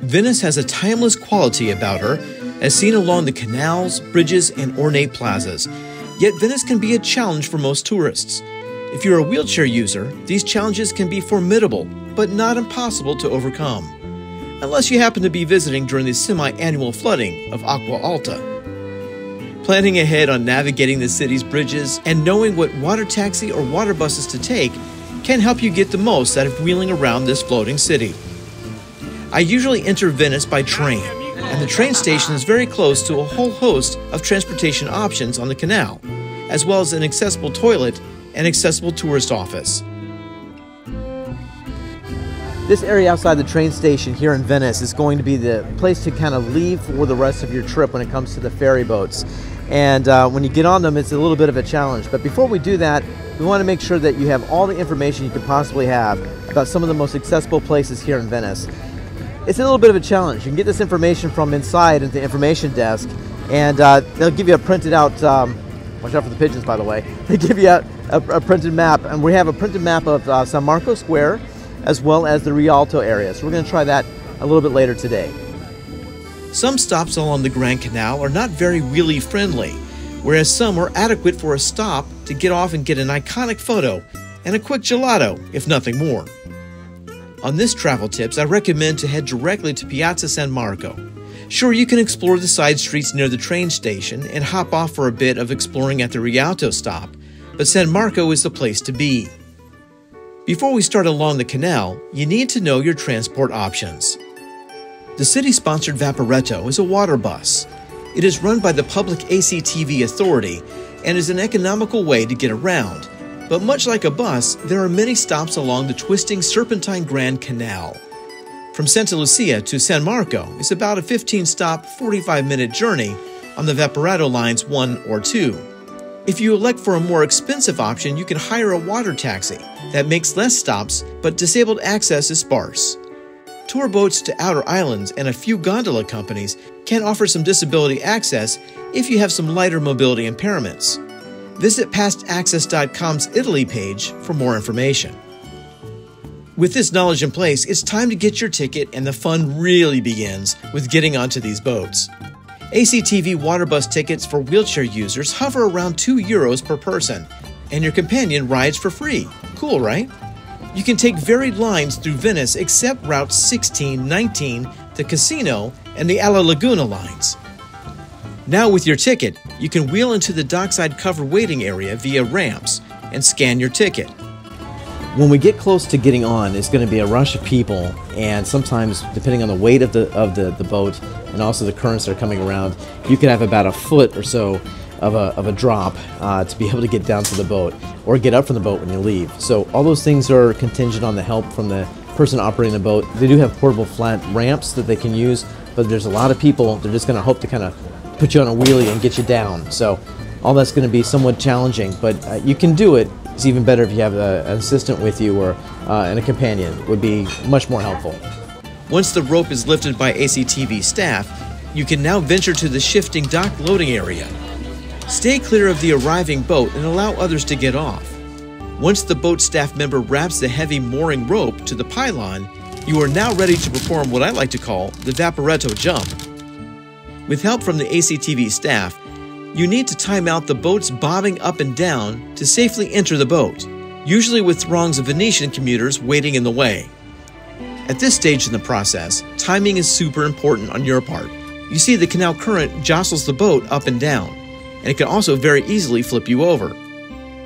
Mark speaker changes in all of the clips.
Speaker 1: Venice has a timeless quality about her, as seen along the canals, bridges, and ornate plazas. Yet Venice can be a challenge for most tourists. If you're a wheelchair user, these challenges can be formidable, but not impossible to overcome. Unless you happen to be visiting during the semi-annual flooding of Acqua Alta. Planning ahead on navigating the city's bridges and knowing what water taxi or water buses to take can help you get the most out of wheeling around this floating city. I usually enter Venice by train, and the train station is very close to a whole host of transportation options on the canal, as well as an accessible toilet and accessible tourist office. This area outside the train station here in Venice is going to be the place to kind of leave for the rest of your trip when it comes to the ferry boats. And when you get on them, it's a little bit of a challenge. But before we do that, we want to make sure that you have all the information you could possibly have about some of the most accessible places here in Venice. It's a little bit of a challenge. You can get this information from inside at the information desk, and they'll give you a printed out, watch out for the pigeons by the way, they give you a printed map, and we have a printed map of San Marco Square as well as the Rialto area. So we're going to try that a little bit later today. Some stops along the Grand Canal are not very wheelie friendly, whereas some are adequate for a stop to get off and get an iconic photo and a quick gelato, if nothing more. On this travel tips, I recommend to head directly to Piazza San Marco. Sure, you can explore the side streets near the train station and hop off for a bit of exploring at the Rialto stop, but San Marco is the place to be. Before we start along the canal, you need to know your transport options. The city-sponsored Vaporetto is a water bus. It is run by the Public ACTV Authority and is an economical way to get around. But much like a bus, there are many stops along the twisting serpentine Grand Canal. From Santa Lucia to San Marco is about a 15-stop, 45-minute journey on the Vaporetto lines 1 or 2. If you elect for a more expensive option, you can hire a water taxi that makes less stops, but disabled access is sparse. Tour boats to outer islands and a few gondola companies can offer some disability access if you have some lighter mobility impairments. Visit pastaccess.com's Italy page for more information. With this knowledge in place, it's time to get your ticket, and the fun really begins with getting onto these boats. ACTV water bus tickets for wheelchair users hover around €2 per person, and your companion rides for free. Cool, right? You can take varied lines through Venice except routes 16, 19, the Casino, and the Alla Laguna lines. Now with your ticket, you can wheel into the dockside cover waiting area via ramps and scan your ticket. When we get close to getting on, it's going to be a rush of people, and sometimes, depending on the weight of the boat and also the currents that are coming around, you could have about a foot or so of a drop to be able to get down to the boat or get up from the boat when you leave. So all those things are contingent on the help from the person operating the boat. They do have portable flat ramps that they can use, but there's a lot of people. They're just going to hope to kind of put you on a wheelie and get you down. So all that's going to be somewhat challenging, but you can do it. It's even better if you have an assistant with you or and a companion. It would be much more helpful. Once the rope is lifted by ACTV staff, you can now venture to the shifting dock loading area. Stay clear of the arriving boat and allow others to get off. Once the boat staff member wraps the heavy mooring rope to the pylon, you are now ready to perform what I like to call the Vaporetto jump. With help from the ACTV staff, you need to time out the boats bobbing up and down to safely enter the boat, usually with throngs of Venetian commuters waiting in the way. At this stage in the process, timing is super important on your part. You see, the canal current jostles the boat up and down, and it can also very easily flip you over.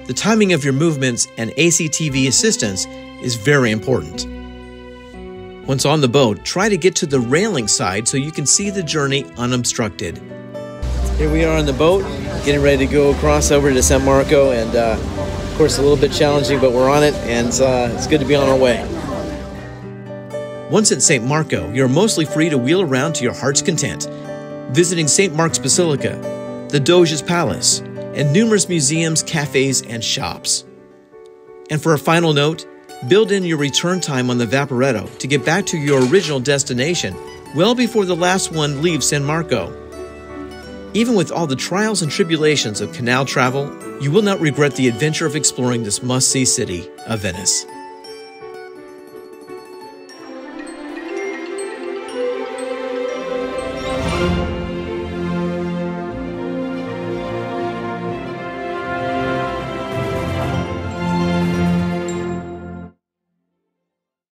Speaker 1: The timing of your movements and ACTV assistance is very important. Once on the boat, try to get to the railing side so you can see the journey unobstructed. Here we are on the boat, getting ready to go across over to San Marco, and of course a little bit challenging, but we're on it, and it's good to be on our way. Once at St. Marco, you're mostly free to wheel around to your heart's content, visiting St. Mark's Basilica, the Doge's Palace, and numerous museums, cafes, and shops. And for a final note, build in your return time on the Vaporetto to get back to your original destination well before the last one leaves San Marco. Even with all the trials and tribulations of canal travel, you will not regret the adventure of exploring this must-see city of Venice.